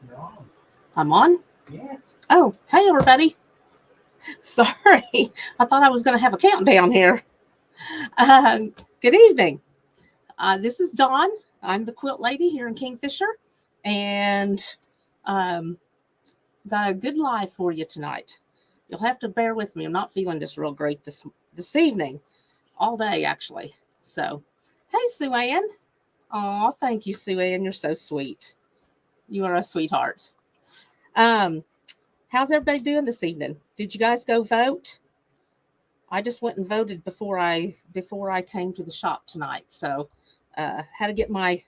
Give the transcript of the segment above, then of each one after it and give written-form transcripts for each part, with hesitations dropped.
You're on. I'm on? Yes. Oh, hey, everybody. Sorry. I thought I was going to have a countdown here. Uh, Good evening. This is Dawn. I'm the quilt lady here in Kingfisher. And um, got a good live for you tonight. You'll have to bear with me. I'm not feeling just real great this evening, all day, actually. So, hey, Sue Ann. Oh, thank you, Sue Ann. You're so sweet. You are a sweetheart. Um, how's everybody doing this evening? Did you guys go vote? I just went and voted before I came to the shop tonight. So had to get my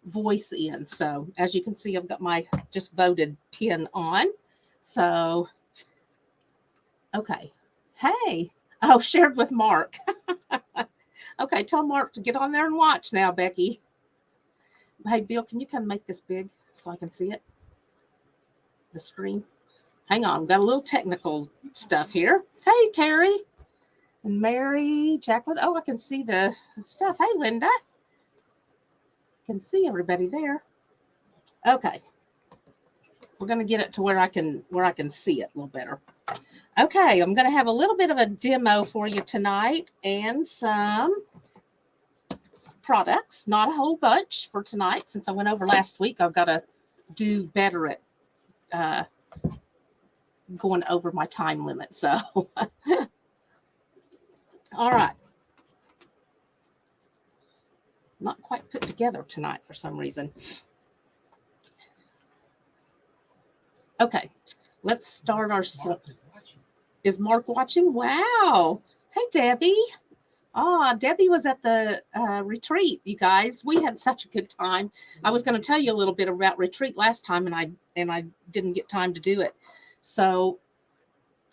voice in. So as you can see, I've got my just voted pin on. So okay. Hey. Oh, shared with Mark. Okay, tell Mark to get on there and watch now, Becky. Hey, Bill, can you come make this big so I can see it? The screen. Hang on, got a little technical stuff here. Hey, Terry and Mary, Jacqueline. Oh, I can see the stuff. Hey, Linda. Can see everybody there. Okay, we're gonna get it to where I can see it a little better. Okay, I'm gonna have a little bit of a demo for you tonight and some products. Not a whole bunch for tonight since I went over last week. I've got to do better at uh, going over my time limit. So, all right, not quite put together tonight for some reason. Okay, let's start our. Is Mark watching? Wow. Hey, Debbie. Debbie was at the retreat, you guys. We had such a good time. I was going to tell you a little bit about retreat last time, and I didn't get time to do it. So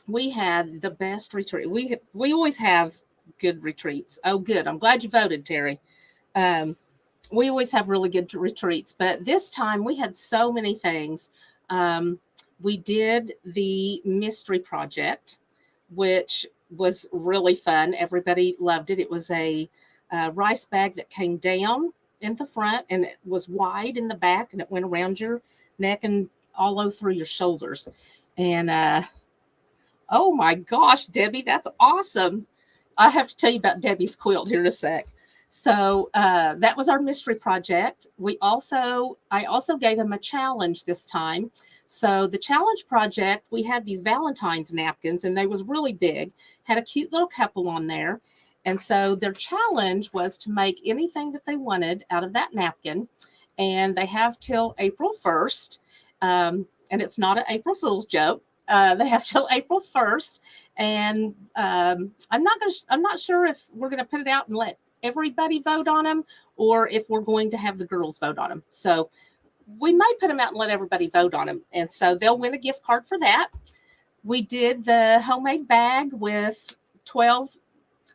we had the best retreat. We always have good retreats. Oh, good. I'm glad you voted, Terry. Um, we always have really good retreats, but this time we had so many things. We did the mystery project, which was really fun. Everybody loved it. It was a rice bag that came down in the front and it was wide in the back and it went around your neck and all over through your shoulders. And oh my gosh, Debbie, that's awesome. I have to tell you about Debbie's quilt here in a sec. So that was our mystery project. I also gave them a challenge this time. So the challenge project, we had these Valentine's napkins, and they was really big. Had a cute little couple on there, and so their challenge was to make anything that they wanted out of that napkin, and they have till April 1st. And it's not an April Fool's joke. They have till April 1st, and I'm not sure if we're going to put it out and let everybody vote on them or if we're going to have the girls vote on them. So we might put them out and let everybody vote on them. And so they'll win a gift card for that. We did the homemade bag with 12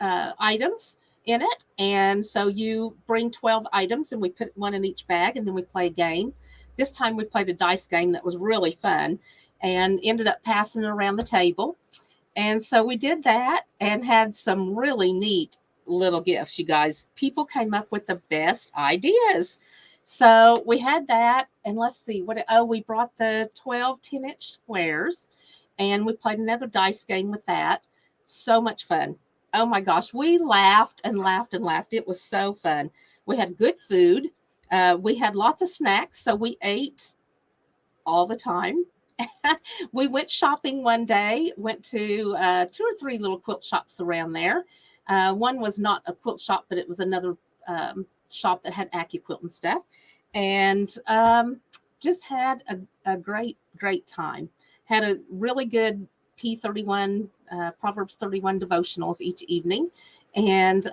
items in it. And so you bring 12 items and we put one in each bag and then we play a game. This time we played a dice game that was really fun and ended up passing it around the table. And so we did that and had some really neat little gifts, you guys. People came up with the best ideas. So we had that. And let's see we brought the 12 10-inch squares and we played another dice game with that. So much fun. Oh my gosh, we laughed and laughed and laughed. It was so fun. We had good food. We had lots of snacks. So we ate all the time. We went shopping one day, went to 2 or 3 little quilt shops around there. One was not a quilt shop, but it was another shop that had AccuQuilt and stuff. And just had a great time. Had a really good P31, Proverbs 31 devotionals each evening. And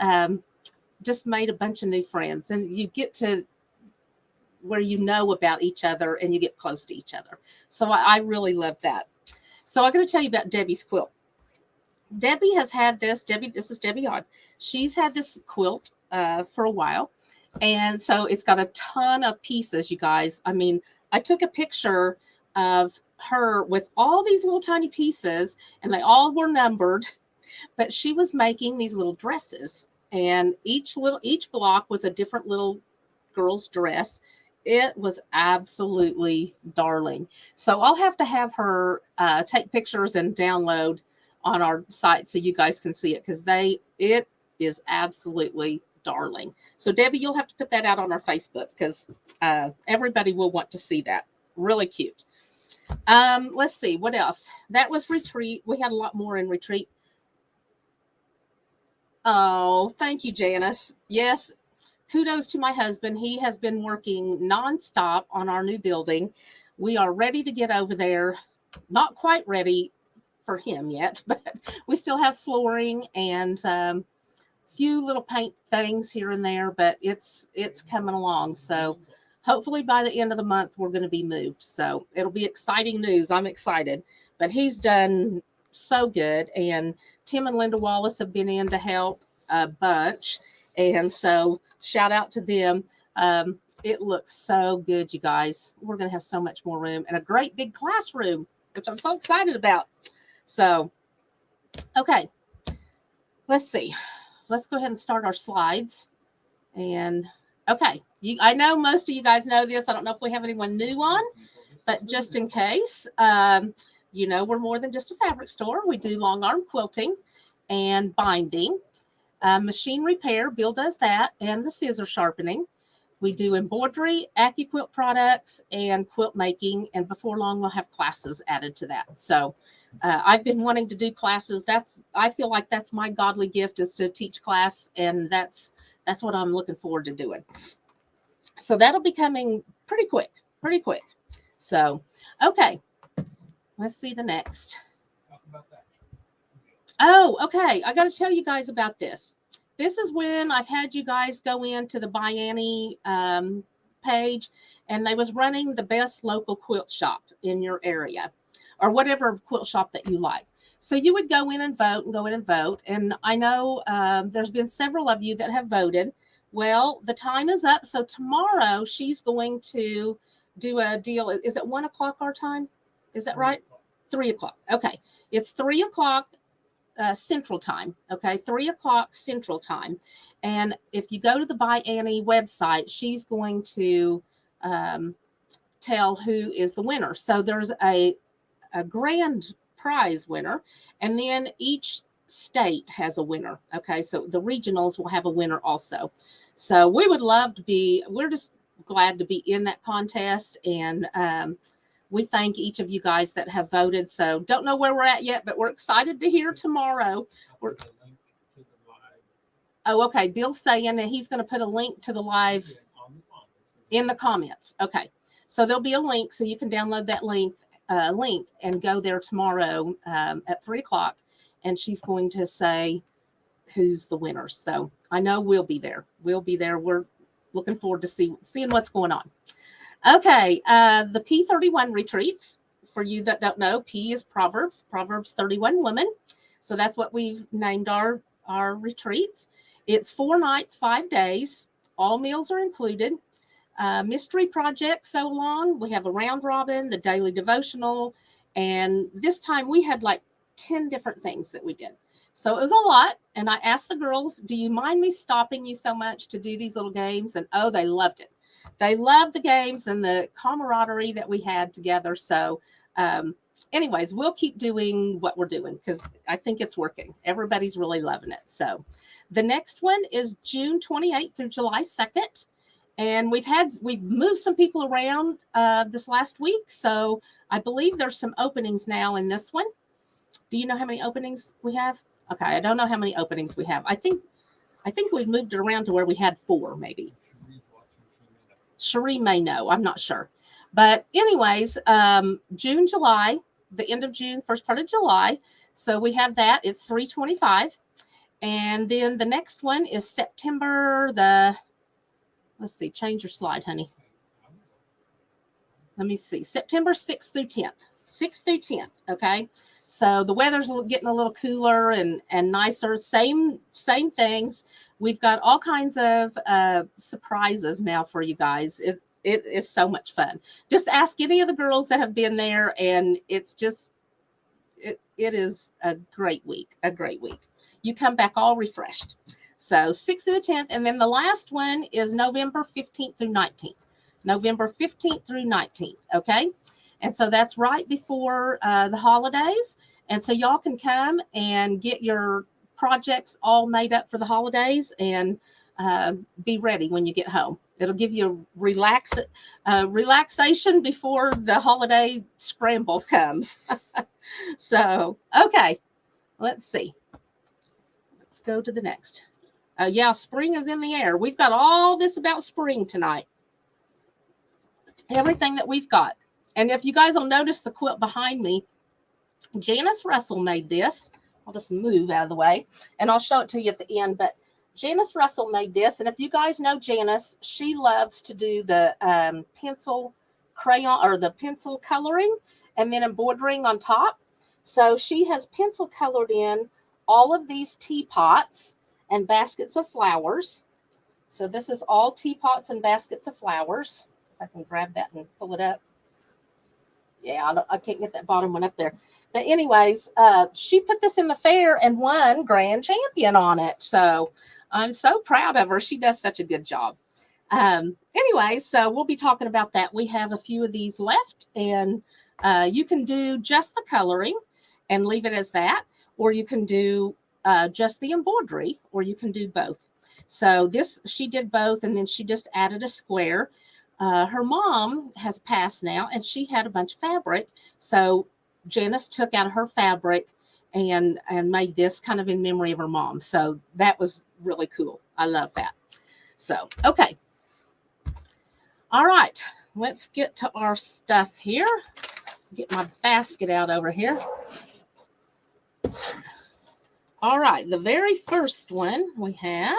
just made a bunch of new friends. And you get to where you know about each other and you get close to each other. So I really love that. So I'm going to tell you about Debbie's quilt. Debbie has had this. This is Debbie Odd. She's had this quilt for a while. And so it's got a ton of pieces, you guys. I mean, I took a picture of her with all these little tiny pieces and they all were numbered, but she was making these little dresses and each block was a different little girl's dress. It was absolutely darling. So I'll have her take pictures and download on our site so you guys can see it because it is absolutely darling. So Debbie, you'll have to put that out on our Facebook because everybody will want to see that. Really cute. Let's see what else. That was retreat. We had a lot more in retreat. Oh, thank you, Janice. Yes, kudos to my husband. He has been working nonstop on our new building. We are ready to get over there. Not quite ready for him yet, but we still have flooring and few little paint things here and there, but it's coming along. So hopefully by the end of the month we're going to be moved. So it'll be exciting news. I'm excited. But he's done so good, and Tim and Linda Wallace have been in to help a bunch, and so shout out to them. It looks so good, you guys. We're going to have so much more room and a great big classroom, which I'm so excited about. So, okay, let's see. Let's go ahead and start our slides. And okay, I know most of you guys know this. I don't know if we have anyone new on, but just in case, we're more than just a fabric store. We do long arm quilting and binding, machine repair. Bill does that, and the scissor sharpening. We do embroidery, AccuQuilt products, and quilt making. And before long, we'll have classes added to that. So I've been wanting to do classes. I feel like that's my godly gift, is to teach class. And that's what I'm looking forward to doing. So that'll be coming pretty quick. So, okay, let's see the next. Oh, okay. I got to tell you guys about this. This is when I've had you guys go into the Buy Annie page, and they was running the best local quilt shop in your area, or whatever quilt shop that you like. So you would go in and vote. And I know there's been several of you that have voted. Well, the time is up. So tomorrow she's going to do a deal. Is it 1 o'clock our time? Is that right? 3 o'clock. Okay. It's 3 o'clock Central Time. Okay. 3 o'clock Central Time. And if you go to the Buy Annie website, she's going to tell who is the winner. So there's a grand prize winner, and then each state has a winner. Okay. So the regionals will have a winner also. So we would love to we're just glad to be in that contest. And we thank each of you guys that have voted. So don't know where we're at yet, but we're excited to hear tomorrow. Oh, okay. Bill's saying that he's going to put a link to the live in the comments. Okay. So there'll be a link, so you can download that link and go there tomorrow at 3 o'clock. And she's going to say who's the winner. So I know we'll be there. We're looking forward to seeing what's going on. Okay, the P31 retreats. For you that don't know, P is Proverbs 31 women. So that's what we've named our retreats. It's 4 nights, 5 days. All meals are included. Mystery project so long. We have a round robin, the daily devotional, and this time we had like 10 different things that we did. So it was a lot. And I asked the girls, do you mind me stopping you so much to do these little games? And oh, they loved it. They loved the games and the camaraderie that we had together. So anyways, we'll keep doing what we're doing because I think it's working. Everybody's really loving it. So the next one is June 28th through July 2nd. And we've moved some people around this last week. So I believe there's some openings now in this one. Do you know how many openings we have? Okay, I don't know how many openings we have. I think we've moved it around to where we had 4, maybe. Cherie may know. I'm not sure. But anyways, June, July, the end of June, first part of July. So we have that. It's $325. And then the next one is September let's see, change your slide, honey. Let me see. September 6th through 10th. 6th through 10th, okay? So the weather's getting a little cooler and nicer. Same things. We've got all kinds of surprises now for you guys. It is so much fun. Just ask any of the girls that have been there, and it's just, it is a great week. You come back all refreshed. So 6th to the 10th. And then the last one is November 15th through 19th. November 15th through 19th. Okay. And so that's right before the holidays. And so y'all can come and get your projects all made up for the holidays and be ready when you get home. It'll give you relaxation before the holiday scramble comes. So, okay, let's see. Let's go to the next. Yeah, spring is in the air. We've got all this about spring tonight. Everything that we've got. And if you guys will notice the quilt behind me, Janice Russell made this. I'll just move out of the way and I'll show it to you at the end. But Janice Russell made this. And if you guys know Janice, she loves to do the pencil crayon or the pencil coloring and then embroidering on top. So she has pencil colored in all of these teapots and baskets of flowers. So this is all teapots and baskets of flowers. If I can grab that and pull it up. Yeah, I can't get that bottom one up there. But anyways, she put this in the fair and won grand champion on it. So I'm so proud of her. She does such a good job. Anyways, so we'll be talking about that. We have a few of these left, and you can do just the coloring and leave it as that, or you can do just the embroidery, or you can do both. So this, she did both, and then she just added a square. Her mom has passed now, and she had a bunch of fabric. So Janice took out her fabric and made this kind of in memory of her mom. So that was really cool. I love that. So, okay. All right. Let's get to our stuff here. Get my basket out over here. All right. The very first one we have,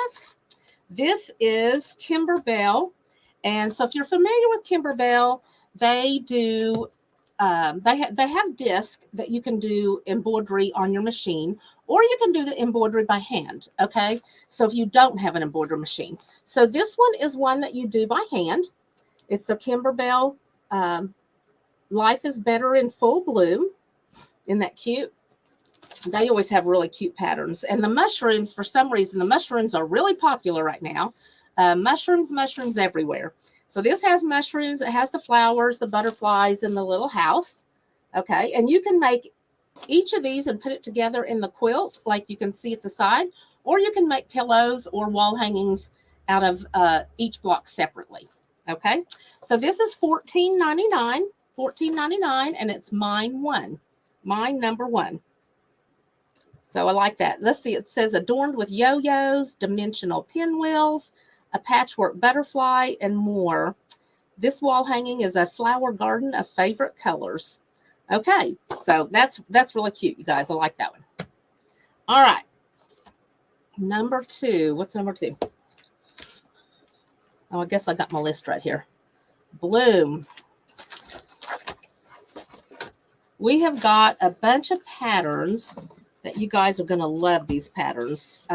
this is Kimberbell. And so if you're familiar with Kimberbell, they do, they have discs that you can do embroidery on your machine, or you can do the embroidery by hand. Okay. So if you don't have an embroidery machine. So this one is one that you do by hand. It's the Kimberbell Life is Better in Full Bloom. Isn't that cute? They always have really cute patterns. And the mushrooms, for some reason, the mushrooms are really popular right now. Mushrooms everywhere. So this has mushrooms. It has the flowers, the butterflies, and the little house. Okay. And you can make each of these and put it together in the quilt, like you can see at the side, or you can make pillows or wall hangings out of each block separately. Okay. So this is $14.99, and it's mine number one. So I like that. Let's see. It says adorned with yo-yos, dimensional pinwheels, a patchwork butterfly, and more. This wall hanging is a flower garden of favorite colors. Okay, so that's really cute, you guys. I like that one. All right. Number two. What's number two? Oh, I guess I got my list right here. Bloom. We have got a bunch of patterns that you guys are going to love. These patterns.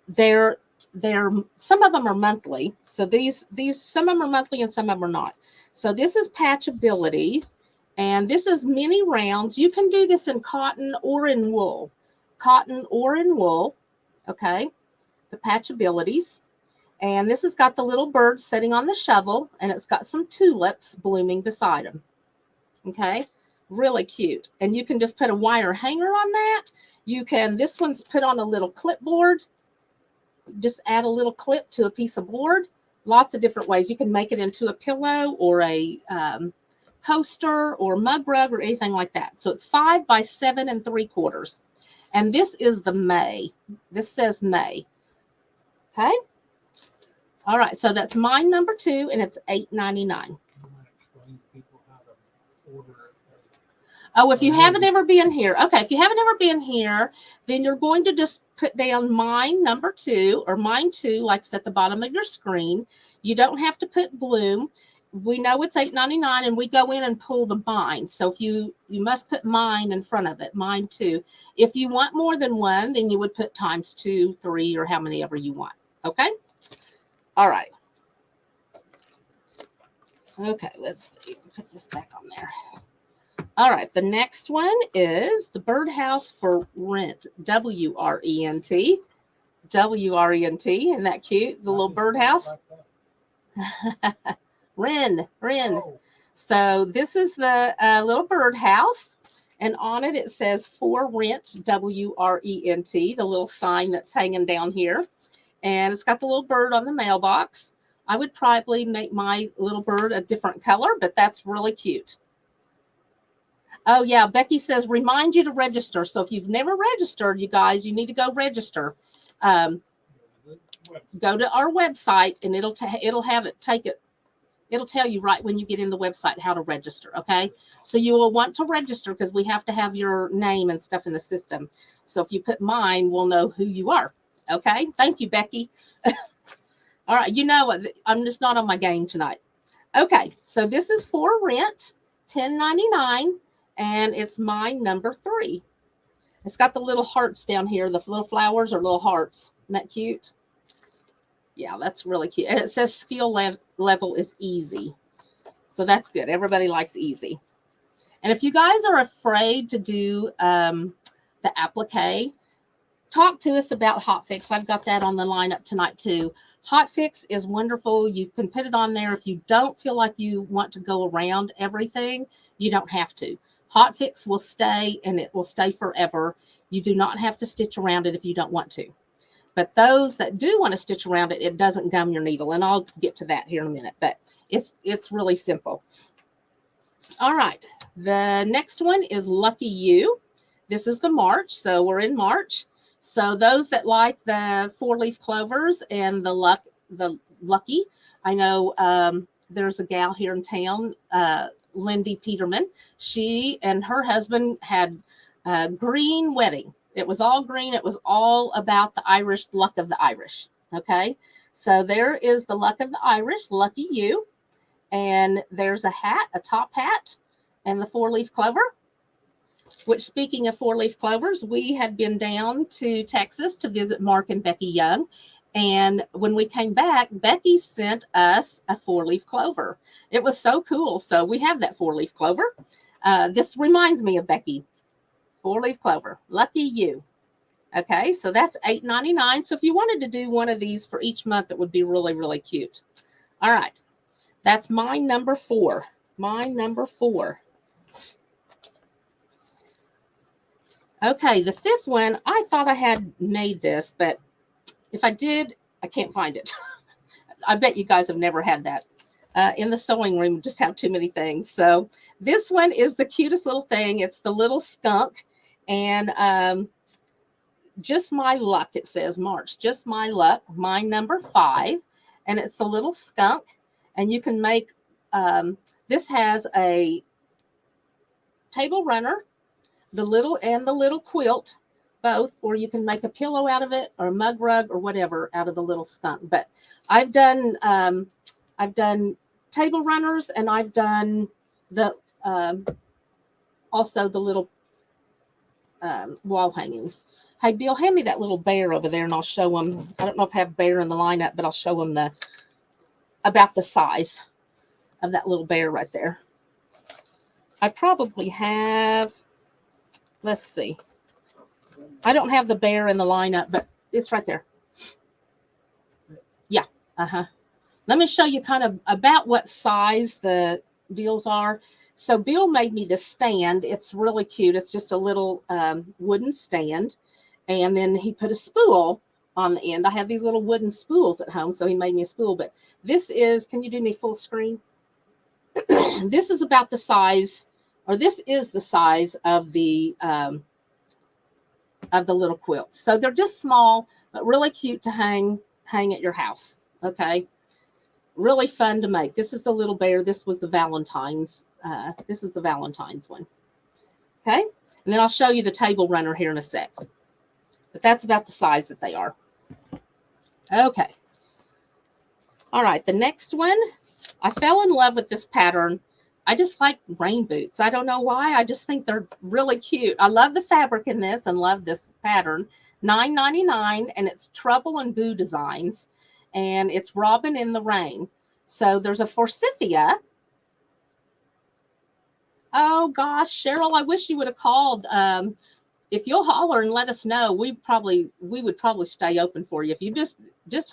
They're some of them are monthly. So these some of them are monthly and some of them are not. So this is Patchability, and this is mini rounds. You can do this in cotton or in wool. Cotton or in wool. Okay. The Patchabilities. And this has got the little bird sitting on the shovel, and it's got some tulips blooming beside them. Okay. Really cute. And you can just put a wire hanger on that. You can, this one's put on a little clipboard. Just add a little clip to a piece of board. Lots of different ways. You can make it into a pillow or a coaster or mug rug or anything like that. So it's 5 by 7 3/4. And this is the May. This says May. Okay. All right. So that's mine number two, and it's $8.99. Oh, if you haven't ever been here. Okay, if you haven't ever been here, then you're going to just put down mine number two, or mine two, like it's at the bottom of your screen. You don't have to put Bloom. We know it's $8.99, and we go in and pull the mine. So if you must put mine in front of it, mine two. If you want more than one, then you would put times 2, 3, or how many ever you want. Okay? All right. Okay, let's see. Put this back on there. All right, the next one is the Birdhouse for Rent, W-R-E-N-T. W-R-E-N-T, isn't that cute? The little birdhouse. Ren. So this is the little birdhouse, and on it says for rent, WRENT, the little sign that's hanging down here, and it's got the little bird on the mailbox. I would probably make my little bird a different color, but that's really cute. Oh yeah, Becky says remind you to register. So if you've never registered, you guys, you need to go register. Go to our website, and it'll tell you right when you get in the website how to register. Okay, so you will want to register because we have to have your name and stuff in the system. So if you put mine, we'll know who you are. Okay, thank you, Becky. All right, you know what? I'm just not on my game tonight. Okay, so this is for rent, $10.99, and it's my number 3. It's got the little hearts down here. The little flowers are little hearts. Isn't that cute? Yeah, that's really cute. And it says skill level is easy. So that's good. Everybody likes easy. And if you guys are afraid to do the applique, talk to us about Hotfix. I've got that on the lineup tonight too. Hotfix is wonderful. You can put it on there. If you don't feel like you want to go around everything, you don't have to. Hotfix will stay, and it will stay forever. You do not have to stitch around it if you don't want to. But those that do want to stitch around it, it doesn't gum your needle. And I'll get to that here in a minute. But it's really simple. All right. The next one is Lucky You. This is the March. So we're in March. So those that like the 4-leaf clovers and the Lucky, I know there's a gal here in town, Lindy Peterman. She and her husband had a green wedding. It was all green. It was all about the Irish, luck of the Irish. Okay. So there is the luck of the Irish, Lucky You. And there's a hat, a top hat, and the 4-leaf clover. Which, speaking of 4-leaf clovers, we had been down to Texas to visit Mark and Becky Young. And when we came back, Becky sent us a 4-leaf clover. It was so cool. So we have that 4-leaf clover. This reminds me of Becky. 4-leaf clover. Lucky You. Okay, so that's $8.99. So if you wanted to do one of these for each month, it would be really, really cute. All right. That's my number 4. My number 4. Okay, the 5th one, I thought I had made this, but if I did, I can't find it. I bet you guys have never had that. In the sewing room, just have too many things. So this one is the cutest little thing. It's the little skunk. And just my luck, it says March. Just my luck, my number 5. And it's the little skunk. And you can make, this has a table runner, the little quilt, both, or you can make a pillow out of it or a mug rug or whatever out of the little skunk. But I've done table runners, and I've done the also the little wall hangings. Hey, Bill, hand me that little bear over there, and I'll show them. I don't know if I have bear in the lineup, but I'll show them about the size of that little bear right there. I probably have, let's see. I don't have the bear in the lineup, but it's right there. Yeah. Let me show you kind of about what size the deals are. So Bill made me this stand. It's really cute. It's just a little wooden stand. And then he put a spool on the end. I have these little wooden spools at home, so he made me a spool. But this is, can you do me full screen? This is about the size, or this is the size of the little quilts. So they're just small, but really cute to hang at your house. Okay. Really fun to make. This is the little bear. This was the Valentine's. This is the Valentine's one. Okay. And then I'll show you the table runner here in a sec. But that's about the size that they are. Okay. All right. The next one, I fell in love with this pattern. I just like rain boots. I don't know why. I just think they're really cute. I love the fabric in this and love this pattern. $9.99, and it's Trouble and Boo designs. And it's Robin in the Rain. So there's a forsythia. Oh, gosh, Cheryl, I wish you would have called. if you'll holler and let us know, we would probably stay open for you. If you just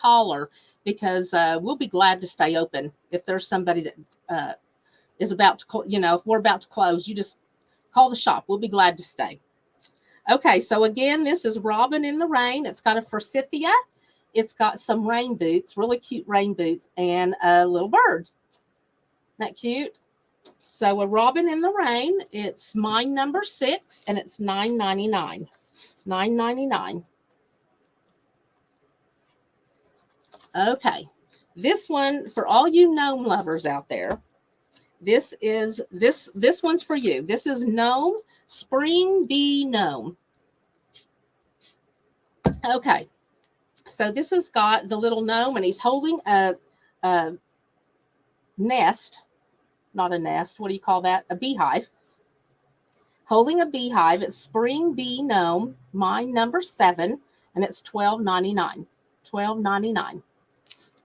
holler, because we'll be glad to stay open. If there's somebody that is about to, if we're about to close, you just call the shop. We'll be glad to stay. Okay, so again, this is Robin in the Rain. It's got a forsythia. It's got some rain boots, really cute rain boots, and a little bird. Isn't that cute? So a Robin in the Rain, it's mine number 6, and it's $9.99. $9.99. Okay, this one, for all you gnome lovers out there, this one's for you. This is Gnome Spring Bee Gnome. Okay, so this has got the little gnome, and he's holding a nest, not a nest. What do you call that? A beehive. Holding a beehive. It's Spring Bee Gnome, mine number 7, and it's $12.99. $12.99.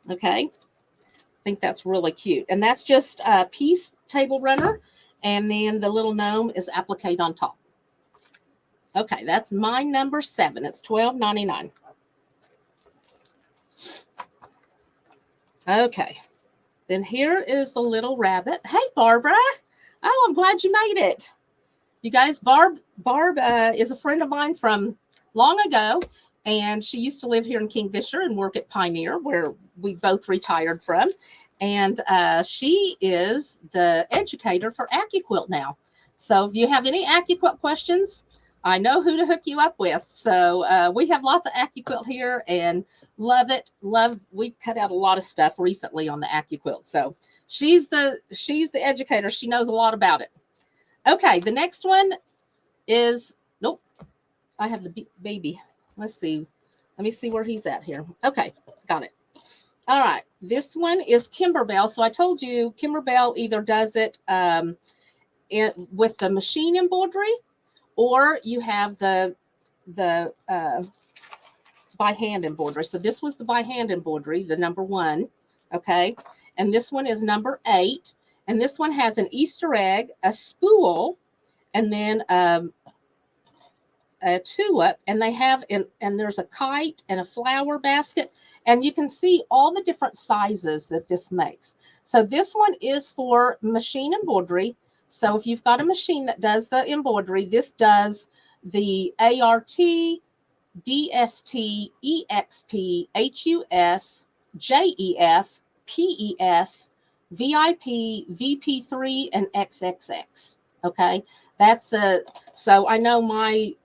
Okay, I think that's really cute, and that's just a piece table runner, and then the little gnome is appliqued on top. Okay, that's mine number 7. It's $12.99. Okay, then here is the little rabbit. Hey, Barbara. Oh, I'm glad you made it. You guys, Barb is a friend of mine from long ago, and she used to live here in Kingfisher and work at Pioneer, where we both retired from. And she is the educator for AccuQuilt now. So if you have any AccuQuilt questions, I know who to hook you up with. So we have lots of AccuQuilt here and love it. We've cut out a lot of stuff recently on the AccuQuilt. So she's the educator. She knows a lot about it. Okay, the next one is, nope, I have the baby. Let's see. Let me see where he's at here. Okay, got it. All right, this one is Kimberbell. So I told you Kimberbell either does it with the machine embroidery, or you have the by hand embroidery. So this was the by hand embroidery, the number 1, okay? And this one is number 8. And this one has an Easter egg, a spool, and then a tulip, and they have and there's a kite and a flower basket, and you can see all the different sizes that this makes. So this one is for machine embroidery. So if you've got a machine that does the embroidery, this does the ART, DST, EXP, HUS, JEF, PES, VIP, VP3, and XXX. Okay, that's so I know my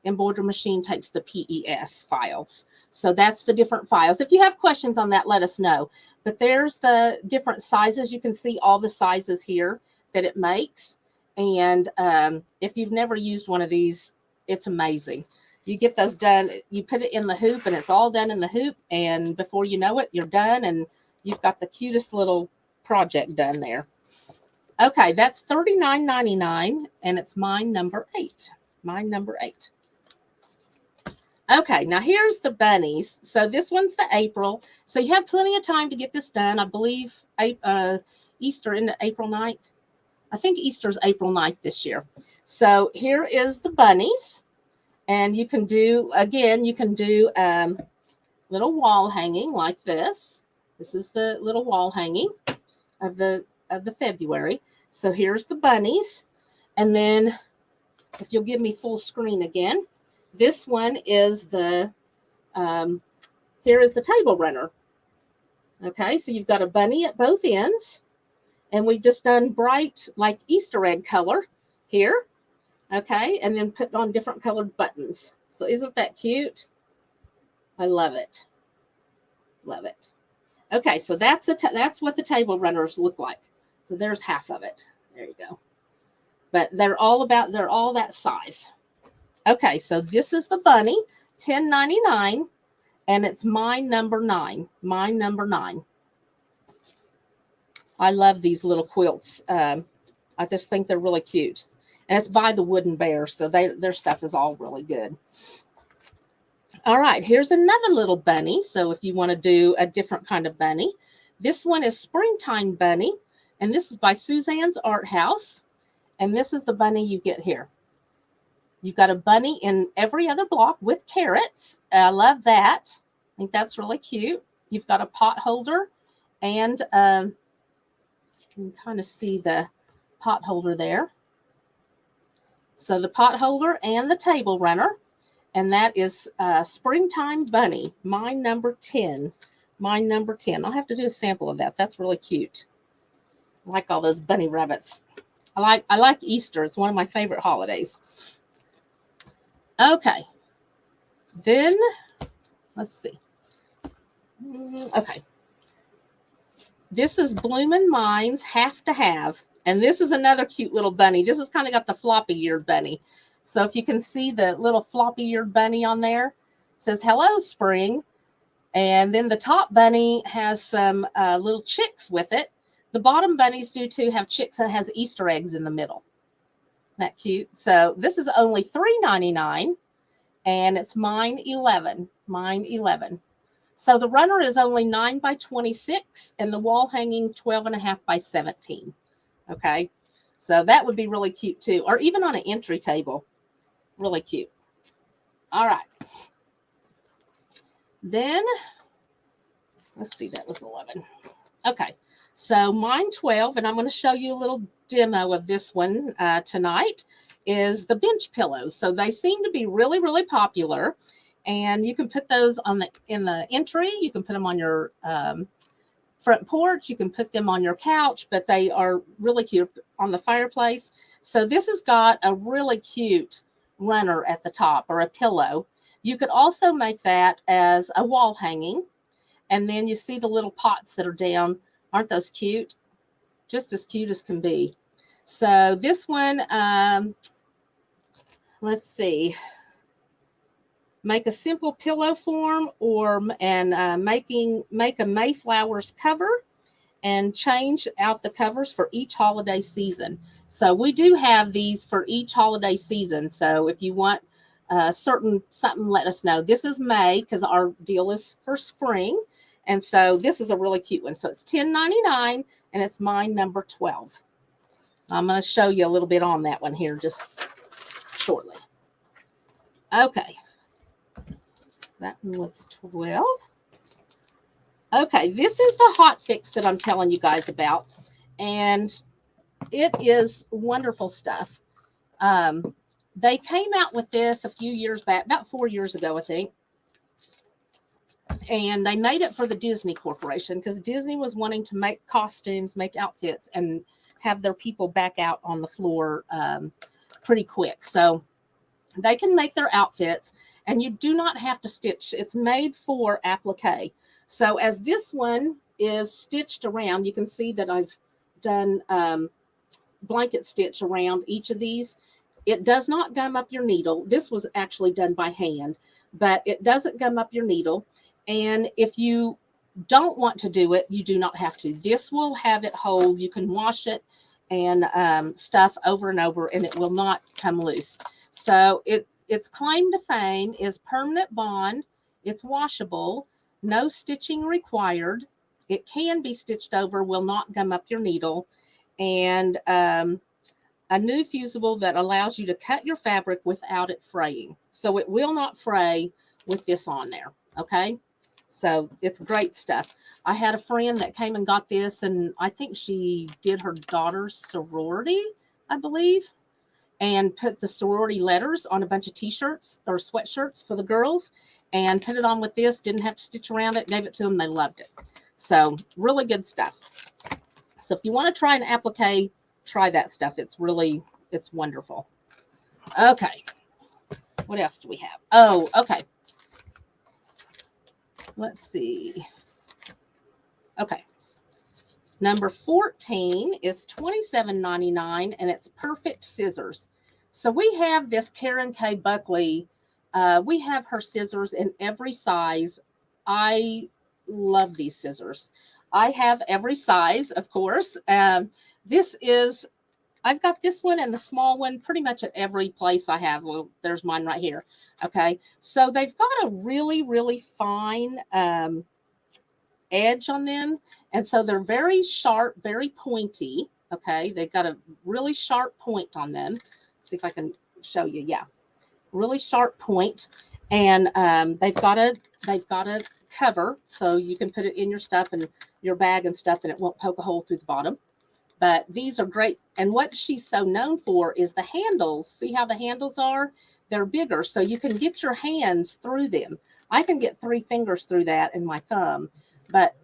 embroidery machine takes the PES files. So that's the different files. If you have questions on that, let us know. But there's the different sizes. You can see all the sizes here that it makes. And if you've never used one of these, it's amazing. You get those done, you put it in the hoop, and it's all done in the hoop. And before you know it, you're done, and you've got the cutest little project done there. Okay, that's $39.99, and it's mine number 8. Mine number 8. Okay, now here's the bunnies. So this one's the April. So you have plenty of time to get this done. I believe Easter in April 9th. I think Easter's April 9th this year. So here is the bunnies. And you can do, again, you can do little wall hanging like this. This is the little wall hanging of the February. So here's the bunnies. And then if you'll give me full screen again, this one is the, here is the table runner. Okay, so you've got a bunny at both ends. And we've just done bright, like Easter egg color here. Okay, and then put on different colored buttons. So isn't that cute? I love it. Love it. Okay, so that's what the table runners look like. So there's half of it. There you go. But they're all that size. Okay, so this is the bunny, $10.99, and it's mine number 9. Mine number 9. I love these little quilts. I just think they're really cute. And it's by the Wooden Bear, so their stuff is all really good. All right, here's another little bunny. So if you want to do a different kind of bunny, this one is Springtime Bunny, and this is by Suzanne's Art House. And this is the bunny you get here. You've got a bunny in every other block with carrots. I love that. I think that's really cute. You've got a pot holder, and you can kind of see the pot holder there. So the pot holder and the table runner, and that is Springtime Bunny, mine number 10. Mine number 10. I'll have to do a sample of that. That's really cute. I like all those bunny rabbits. I like Easter. It's one of my favorite holidays. Okay. Then, let's see. Okay. This is Bloomin' Minds Have to Have. And this is another cute little bunny. This has kind of got the floppy-eared bunny. So if you can see the little floppy-eared bunny on there, it says, hello, spring. And then the top bunny has some little chicks with it. The bottom bunnies do too have chicks that has Easter eggs in the middle. Isn't that cute? So this is only $3.99, and it's mine 11. Mine 11. So the runner is only 9 by 26, and the wall hanging 12.5 by 17. Okay, so that would be really cute too, or even on an entry table. Really cute. All right. Then, let's see, that was 11. Okay, so mine 12, and I'm going to show you a little demo of this one tonight, is the bench pillows. So they seem to be really, really popular, and you can put those in the entry. You can put them on your front porch. You can put them on your couch, but they are really cute on the fireplace. So this has got a really cute runner at the top, or a pillow. You could also make that as a wall hanging. And then you see the little pots that are down. Aren't those cute? Just as cute as can be. So this one, let's see. Make a simple pillow form, make a Mayflower's cover, and change out the covers for each holiday season. So we do have these for each holiday season. So if you want something, let us know. This is May because our deal is for spring. And so this is a really cute one. So it's $10.99, and it's mine number 12. I'm going to show you a little bit on that one here just shortly. Okay. That one was 12. Okay, this is the hot fix that I'm telling you guys about. And it is wonderful stuff. They came out with this a few years back, about 4 years ago, I think. And they made it for the Disney Corporation because Disney was wanting to make costumes, make outfits, and have their people back out on the floor pretty quick. So they can make their outfits, and you do not have to stitch. It's made for applique. So as this one is stitched around, you can see that I've done blanket stitch around each of these. It does not gum up your needle. This was actually done by hand, but it doesn't gum up your needle. And if you don't want to do it, you do not have to. This will have it hold. You can wash it and stuff over and over, and it will not come loose. So its claim to fame is permanent bond. It's washable. No stitching required. It can be stitched over, will not gum up your needle. And a new fusible that allows you to cut your fabric without it fraying. So it will not fray with this on there. Okay. So it's great stuff. I had a friend that came and got this, and I think she did her daughter's sorority, I believe, and put the sorority letters on a bunch of t-shirts or sweatshirts for the girls, and put it on with this. Didn't have to stitch around it. Gave it to them. They loved it. So really good stuff. So if you want to try an applique, try that stuff. It's wonderful. Okay. What else do we have? Oh, okay. Let's see. Okay. Number 14 is $27.99, and it's Perfect Scissors. So we have this Karen K. Buckley. We have her scissors in every size. I love these scissors. I have every size, of course. I've got this one and the small one pretty much at every place I have. Well, there's mine right here. Okay. So they've got a really, really fine edge on them. And so they're very sharp, very pointy. Okay. They've got a really sharp point on them. Let's see if I can show you. Yeah. really sharp point, and they've got a cover so you can put it in your stuff and your bag and stuff, and it won't poke a hole through the bottom. But these are great. And what she's so known for is the handles. See how the handles are? They're bigger, so you can get your hands through them. I can get 3 fingers through that in my thumb, but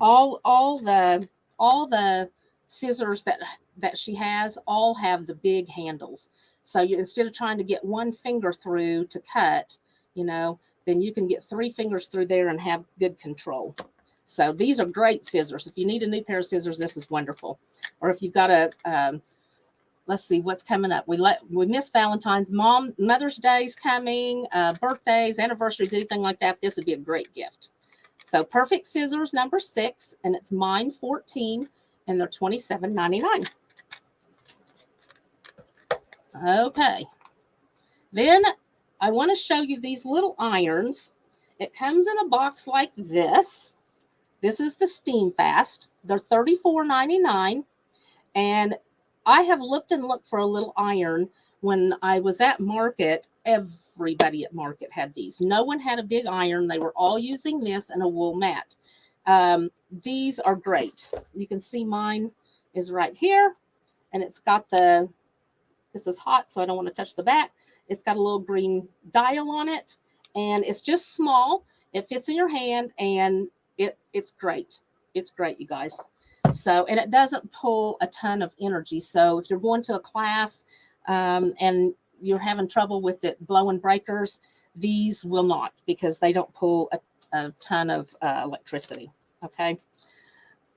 all the scissors that she has all have the big handles. So you, instead of trying to get 1 finger through to cut, then you can get 3 fingers through there and have good control. So these are great scissors. If you need a new pair of scissors, this is wonderful. Or if you've got a, let's see what's coming up. We miss Valentine's, Mother's Day's coming, birthdays, anniversaries, anything like that. This would be a great gift. So Perfect Scissors number 6, and it's mine 14, and they're $27.99. Okay. Then I want to show you these little irons. It comes in a box like this. This is the Steam Fast. They're $34.99. And I have looked and looked for a little iron. When I was at Market, everybody at Market had these. No one had a big iron. They were all using this and a wool mat. These are great. You can see mine is right here. And it's got this is hot, so I don't want to touch the back. It's got a little green dial on it. And it's just small. It fits in your hand, and it's great. It's great, you guys. So, and it doesn't pull a ton of energy. So if you're going to a class and you're having trouble with it blowing breakers, these will not, because they don't pull a ton of electricity. Okay.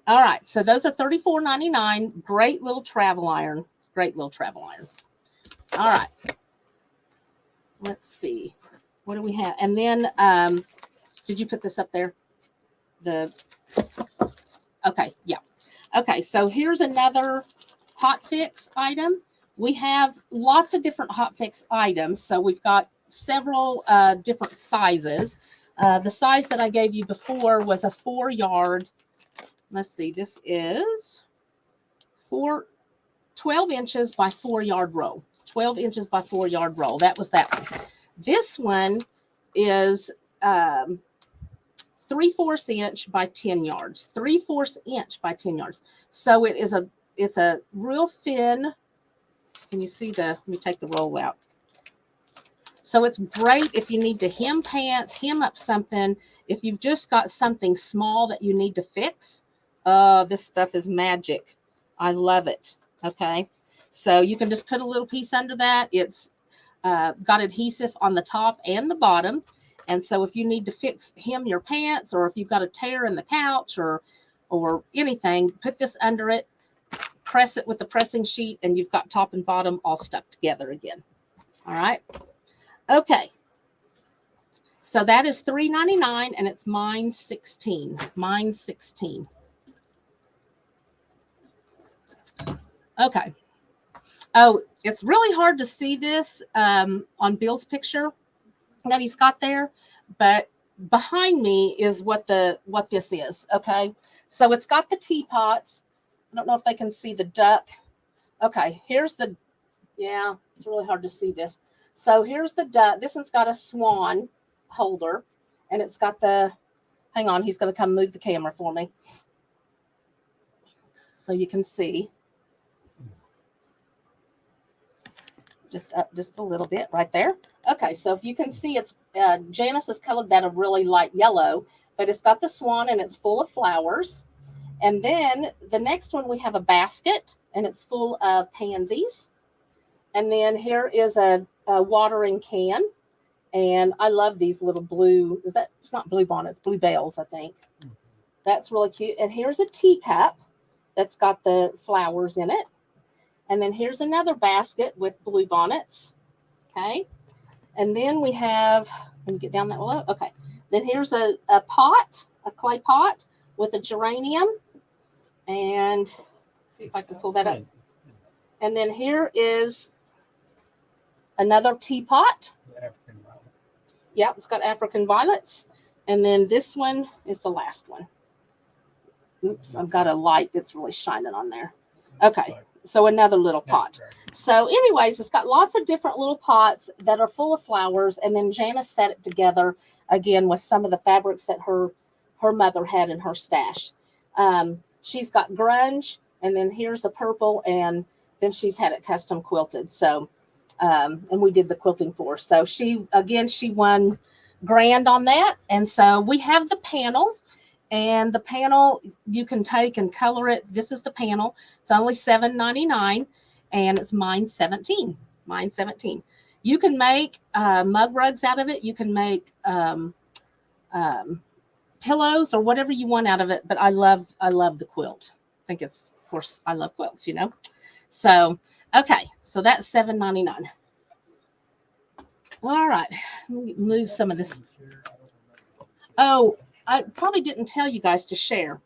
All right. So those are $34.99. Great little travel iron. Great little travel iron. All right. Let's see. What do we have? And then, did you put this up there? Okay. Yeah. Okay. So here's another hot fix item. We have lots of different hot fix items. So we've got several different sizes. The size that I gave you before was a 4-yard. Let's see. This is 12 inches by 4-yard roll. 12 inches by 4-yard roll. That was that one. This one is 3/4 inch by 10 yards. 3/4 inch by 10 yards. So it's a real thin. Can you see let me take the roll out. So it's great if you need to hem pants, hem up something. If you've just got something small that you need to fix, this stuff is magic. I love it. Okay. So you can just put a little piece under that. It's got adhesive on the top and the bottom. And so if you need to hem your pants, or if you've got a tear in the couch or anything, put this under it, press it with a pressing sheet, and you've got top and bottom all stuck together again. All right. Okay. So that is $3.99, and it's mine 16. Mine 16. Okay. Oh, it's really hard to see this on Bill's picture that he's got there, but behind me is what this is. Okay. So it's got the teapots. I don't know if they can see the duck. Okay. It's really hard to see this. So here's the duck. This one's got a swan holder, and it's got hang on, he's going to come move the camera for me so you can see. Just up just a little bit right there. Okay, so if you can see, it's Janice has colored that a really light yellow, but it's got the swan and it's full of flowers. And then the next one, we have a basket, and it's full of pansies. And then here is a watering can. And I love these little blue, it's not blue bonnets, blue bells, I think. That's really cute. And here's a teacup that's got the flowers in it. And then here's another basket with blue bonnets. Okay. And then we have, can you get down that low? Okay. Then here's a pot, a clay pot with a geranium. And see if I can pull that up. And then here is another teapot. Yeah, it's got African violets. And then this one is the last one. Oops, I've got a light that's really shining on there. Okay. So another little pot. So anyways, it's got lots of different little pots that are full of flowers. And then Janice set it together again with some of the fabrics that her mother had in her stash. She's got grunge, and then here's a purple, and then she's had it custom quilted. So, and we did the quilting for her. So she won grand on that. And so we have the panel. And the panel, you can take and color it. This is the panel. It's only $7.99, and it's mine 17. Mine 17. You can make mug rugs out of it. You can make pillows or whatever you want out of it. But I love the quilt. I think it's, of course, I love quilts, you know. So okay, so that's $7.99. All right, let me move some of this. Oh, I probably didn't tell you guys to share.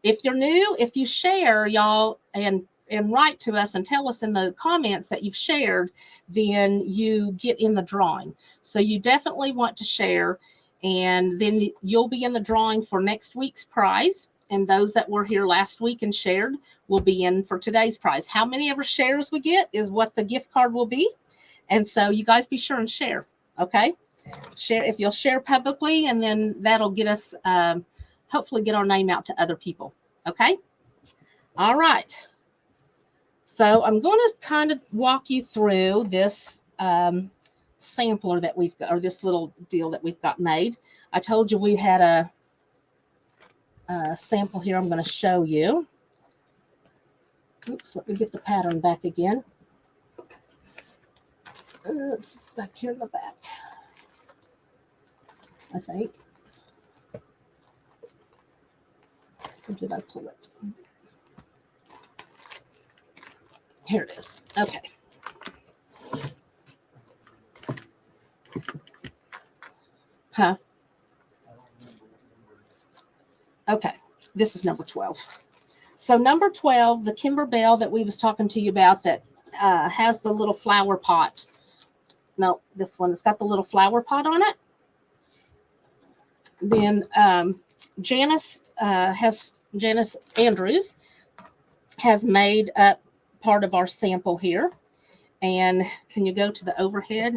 If you're new, if you share, y'all, and write to us and tell us in the comments that you've shared, then you get in the drawing. So you definitely want to share, and then you'll be in the drawing for next week's prize. And those that were here last week and shared will be in for today's prize. How many ever shares we get is what the gift card will be. And so you guys be sure and share, okay? Share if you'll share publicly, and then that'll get us hopefully get our name out to other people. Okay. All right. So I'm going to kind of walk you through this sampler that we've got, or this little deal that we've got made. I told you we had a sample here. I'm going to show you. Oops, let me get the pattern back again. It's back here in the back, I think. Or did I pull it? Here it is. Okay. Huh? Okay. This is number 12. So number 12, the Kimber Bell that we was talking to you about that has the little flower pot. No, this one. It's got the little flower pot on it. Then Janice Andrews has made up part of our sample here. And can you go to the overhead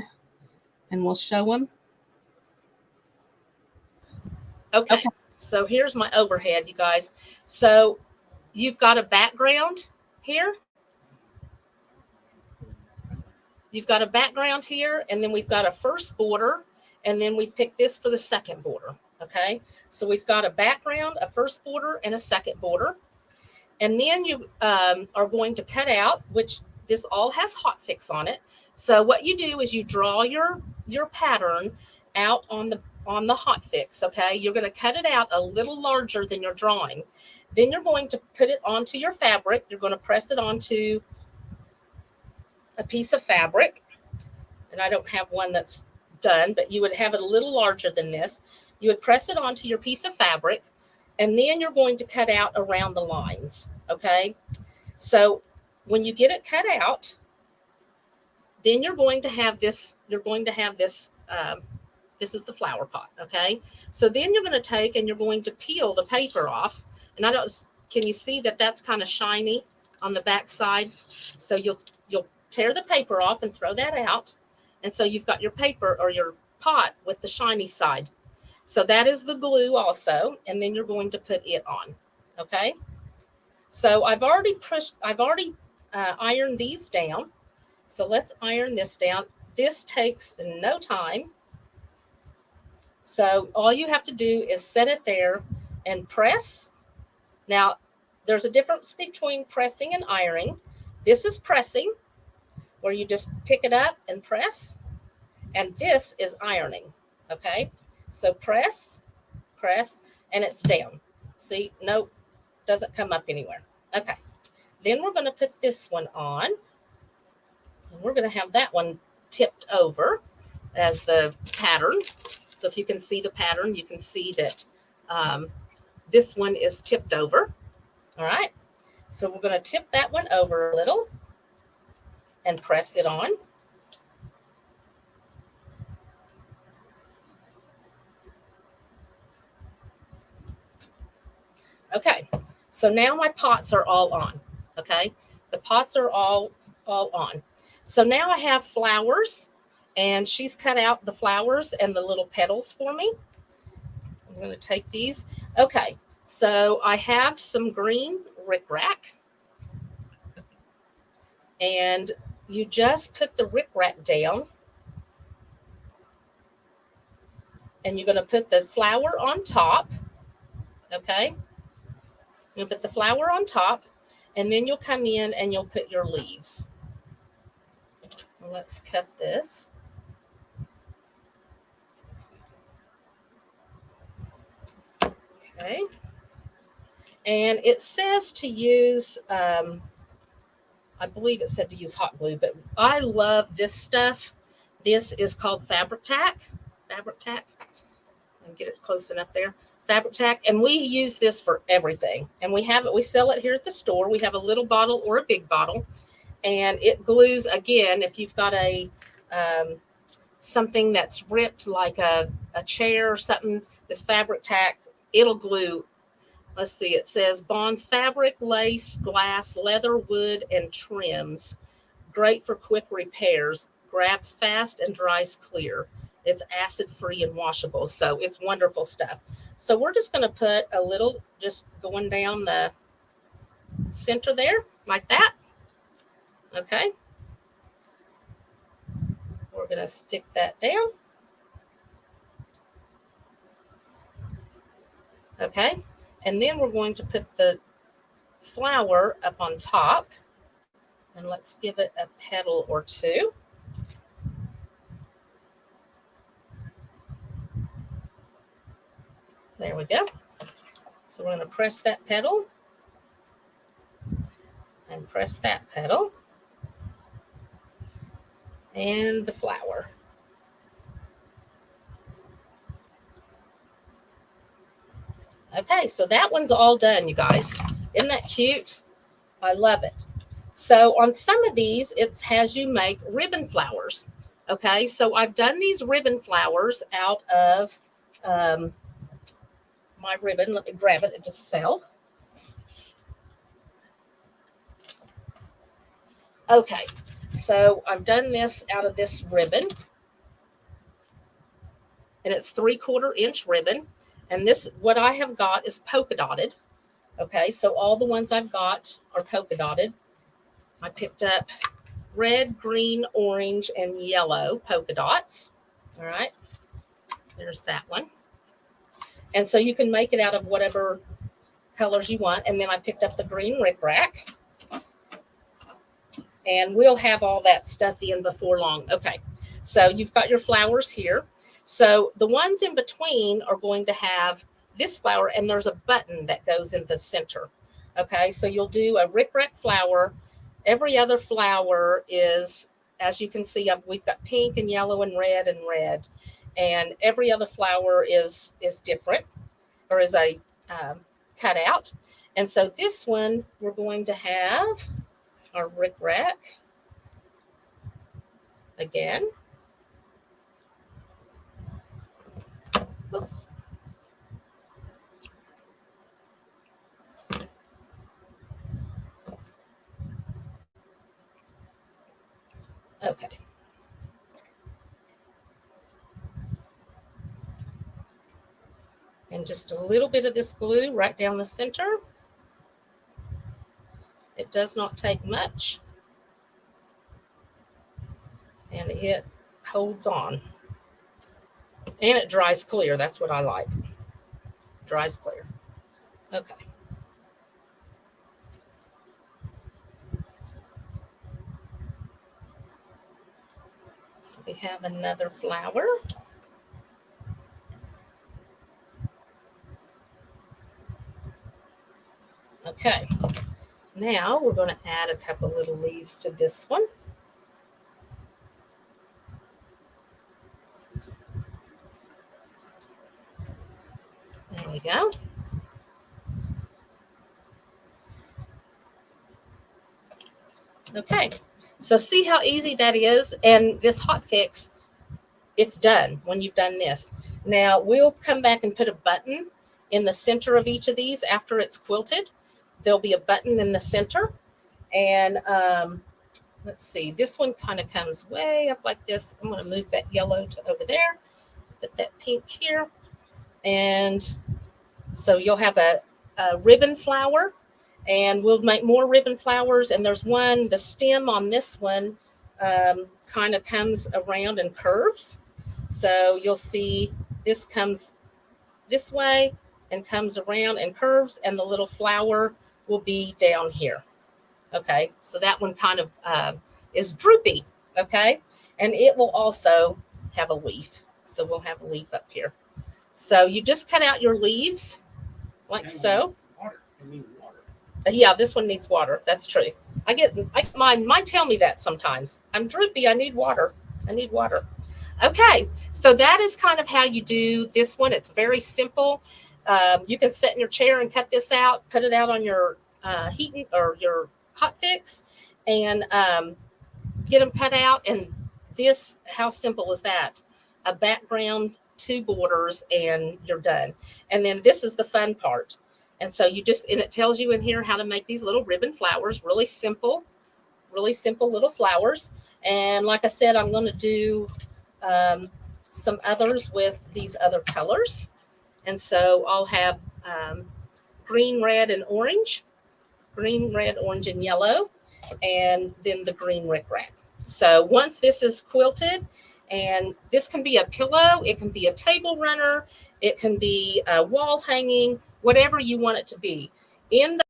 and we'll show them? Okay. So here's my overhead, you guys. So you've got a background here. You've got a background here, and then we've got a first border, and then we picked this for the second border. Okay. So we've got a background, a first border, and a second border. And then you are going to cut out, which this all has hot fix on it. So what you do is you draw your pattern out on the hot fix. Okay. You're going to cut it out a little larger than your drawing. Then you're going to put it onto your fabric. You're going to press it onto a piece of fabric. And I don't have one that's done, but you would have it a little larger than this. You would press it onto your piece of fabric, and then you're going to cut out around the lines. Okay. So when you get it cut out, then you're going to have this, this is the flower pot. Okay. So then you're going to take and you're going to peel the paper off. And can you see that that's kind of shiny on the back side? So you'll tear the paper off and throw that out. And so you've got your paper or your pot with the shiny side. So that is the glue also. And then you're going to put it on. Okay. So I've already ironed these down. So let's iron this down. This takes no time. So all you have to do is set it there and press. Now, there's a difference between pressing and ironing. This is pressing, where you just pick it up and press. And this is ironing. Okay. So press, and it's down. See, nope, doesn't come up anywhere. Okay. Then we're going to put this one on. And we're going to have that one tipped over as the pattern. So if you can see the pattern, you can see that this one is tipped over. All right. So we're going to tip that one over a little and press it on. Okay. So now my pots are all on. Okay. The pots are all on. So now I have flowers, and she's cut out the flowers and the little petals for me. I'm going to take these. Okay, so I have some green rickrack, and you just put the rickrack down, and you're going to put the flower on top. Okay, you'll put the flower on top, and then you'll come in and you'll put your leaves. Let's cut this. Okay. And it says to use, I believe it said to use hot glue, but I love this stuff. This is called Fabric Tack. Fabric Tack. And get it close enough there. Fabric Tack. And we use this for everything. And we have it, we sell it here at the store. We have a little bottle or a big bottle. And it glues, again, if you've got a something that's ripped like a chair or something, this Fabric Tack, it'll glue. Let's see, it says bonds fabric, lace, glass, leather, wood, and trims. Great for quick repairs. Grabs fast and dries clear. It's acid-free and washable, so it's wonderful stuff. So we're just going to put a little, just going down the center there, like that. Okay. We're going to stick that down. Okay. And then we're going to put the flower up on top, and let's give it a petal or two. There we go. So we're going to press that petal and press that petal and the flower. Okay, so that one's all done, you guys. Isn't that cute? I love it. So on some of these, it has you make ribbon flowers. Okay, so I've done these ribbon flowers out of my ribbon. Let me grab it. It just fell. Okay, so I've done this out of this ribbon. And it's 3/4 inch ribbon. And this, what I have got is polka dotted. Okay, so all the ones I've got are polka dotted. I picked up red, green, orange, and yellow polka dots. All right, there's that one. And so you can make it out of whatever colors you want. And then I picked up the green rickrack. And we'll have all that stuff in before long. Okay, so you've got your flowers here. So the ones in between are going to have this flower, and there's a button that goes in the center. Okay, so you'll do a rickrack flower. Every other flower is, as you can see, we've got pink and yellow and red and red. And every other flower is different, or is a cutout. And so this one, we're going to have our rickrack again. Oops. Okay. And just a little bit of this glue right down the center. It does not take much. And it holds on. And it dries clear. That's what I like. Dries clear. Okay. So we have another flower. Okay. Now we're going to add a couple little leaves to this one. There we go. Okay, so see how easy that is? And this hot fix, it's done when you've done this. Now we'll come back and put a button in the center of each of these after it's quilted. There'll be a button in the center, And let's see, this one kind of comes way up like this. I'm going to move that yellow to over there, put that pink here. And so you'll have a ribbon flower, and we'll make more ribbon flowers. And there's one, the stem on this one kind of comes around and curves. So you'll see this comes this way and comes around and curves, and the little flower will be down here. Okay, so that one kind of is droopy. Okay, and it will also have a leaf. So we'll have a leaf up here. So you just cut out your leaves like so. Yeah, this one needs water. That's true. I get mine tell me that sometimes. I'm droopy. I need water. I need water. Okay, so that is kind of how you do this one. It's very simple. You can sit in your chair and cut this out, put it out on your heating or your hot fix, and get them cut out. And this, how simple is that? A background, 2 borders, and you're done. And then this is the fun part. And so you just, and it tells you in here how to make these little ribbon flowers. Really simple little flowers. And like I said, I'm going to do some others with these other colors. And so I'll have green, red, and orange, green, red, orange, and yellow, and then the green rickrack. So once this is quilted, and this can be a pillow, it can be a table runner, it can be a wall hanging, whatever you want it to be. In the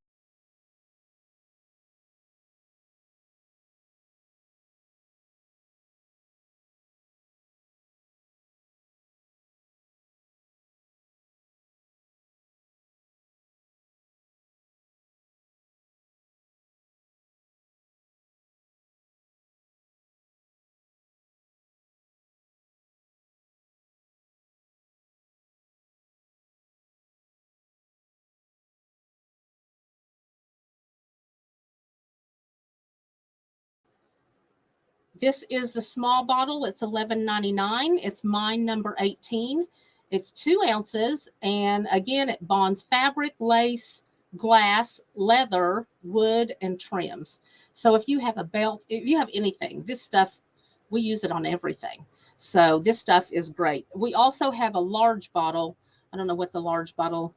This is the small bottle. It's $11.99. It's mine number 18. It's 2 ounces. And again, it bonds fabric, lace, glass, leather, wood, and trims. So if you have a belt, if you have anything, this stuff, we use it on everything. So this stuff is great. We also have a large bottle. I don't know what the large bottle,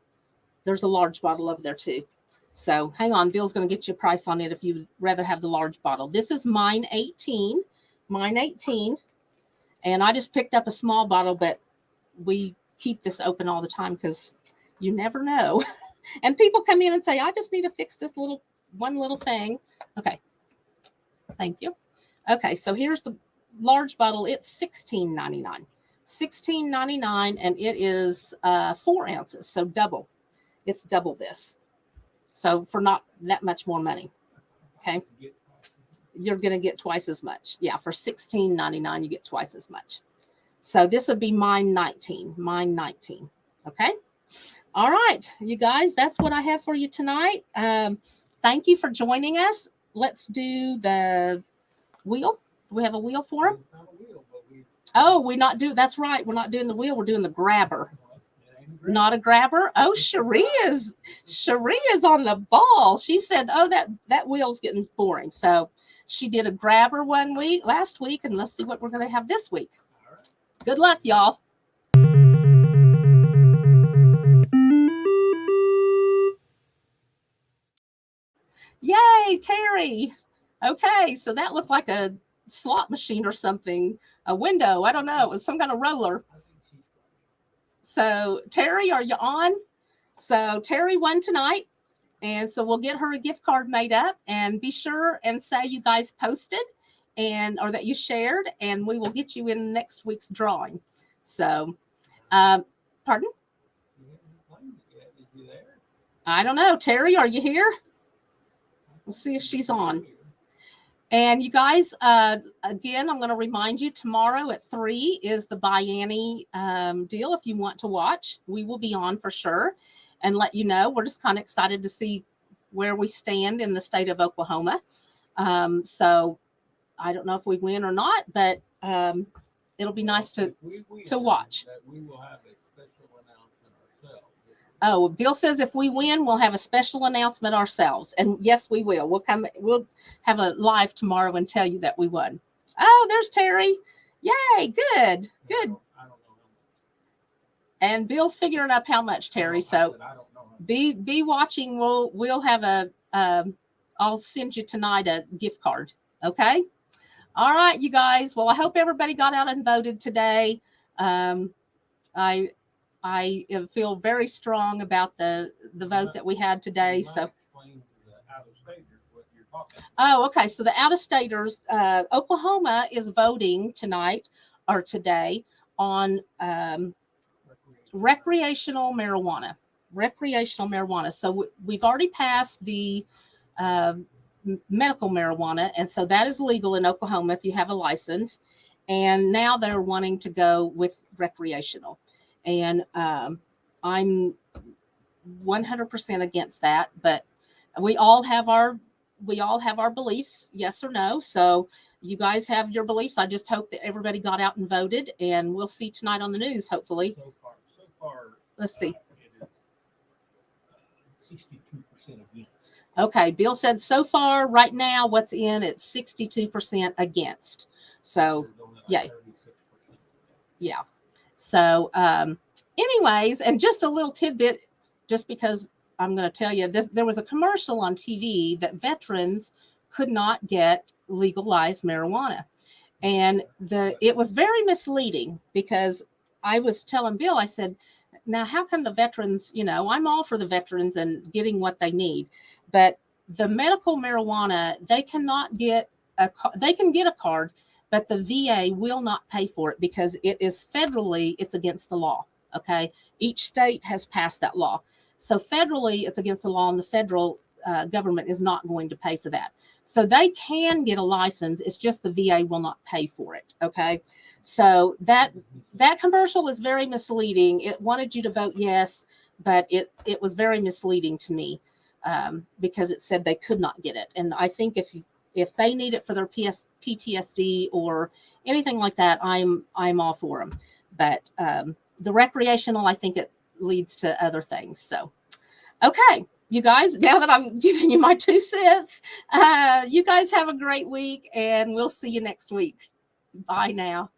there's a large bottle over there too. So hang on, Bill's going to get you a price on it if you'd rather have the large bottle. This is mine 18. Mine 18. And I just picked up a small bottle, but we keep this open all the time because you never know. And people come in and say, I just need to fix this one little thing. Okay. Thank you. Okay, so here's the large bottle. It's $16.99. $16.99, and it is 4 ounces, so double. It's double this. So for not that much more money. Okay. You're going to get twice as much. Yeah, for $16.99, you get twice as much. So this would be mine 19. Mine 19. Okay. All right, you guys, that's what I have for you tonight. Thank you for joining us. Let's do the wheel. Do we have a wheel for him? Oh, that's right. We're not doing the wheel. We're doing the grabber. Not a grabber. Oh, Cherie is on the ball. She said, oh, that wheel's getting boring. So she did a grabber last week, and let's see what we're going to have this week. Good luck, y'all. Yay, Terry. Okay, so that looked like a slot machine or something, a window. I don't know. It was some kind of roller. So, Terry, are you on? So, Terry won tonight. And so we'll get her a gift card made up, and be sure and say you guys posted or that you shared, and we will get you in next week's drawing. So, pardon? I don't know. Terry, are you here? Let's see if she's on. And you guys, again, I'm going to remind you, tomorrow at 3 is the Bianni deal. If you want to watch, we will be on for sure and let you know. We're just kind of excited to see where we stand in the state of Oklahoma. So I don't know if we win or not, but it'll be nice to watch. We will have a special announcement ourselves. Oh, Bill says if we win, we'll have a special announcement ourselves. And yes, we will. We'll have a live tomorrow and tell you that we won. Oh, there's Terry. Yay, good. Good. I don't know. And Bill's figuring up how much, Terry. So be watching. We'll have I'll send you tonight a gift card. Okay. All right, you guys. Well, I hope everybody got out and voted today. I feel very strong about the vote that we had today. So. Oh, okay. So the out-of-staters, Oklahoma is voting tonight or today on recreational marijuana. Recreational marijuana. So we've already passed the medical marijuana, and so that is legal in Oklahoma if you have a license. And now they're wanting to go with recreational, and I'm 100% against that. But we all have our beliefs, yes or no. So you guys have your beliefs. I just hope that everybody got out and voted, and we'll see tonight on the news, hopefully. So far, let's see. It is 62% against. Okay, Bill said so far, right now, what's in, it's 62% against. So, yeah. Yeah. So, anyways, and just a little tidbit, just because I'm going to tell you this, there was a commercial on TV that veterans could not get legalized marijuana. And it was very misleading, because I was telling Bill, I said, now, how come the veterans, I'm all for the veterans and getting what they need, but the medical marijuana, they cannot get they can get a card, but the VA will not pay for it because it is federally, it's against the law. Okay. Each state has passed that law. So federally, it's against the law, and the federal government is not going to pay for that. So they can get a license. It's just the VA will not pay for it. Okay. So that commercial is very misleading. It wanted you to vote yes, but it was very misleading to me, because it said they could not get it. And I think if they need it for their PTSD or anything like that, I'm all for them. But the recreational, I think it leads to other things. So, okay, you guys, now that I'm giving you my 2 cents, you guys have a great week, and we'll see you next week. Bye now.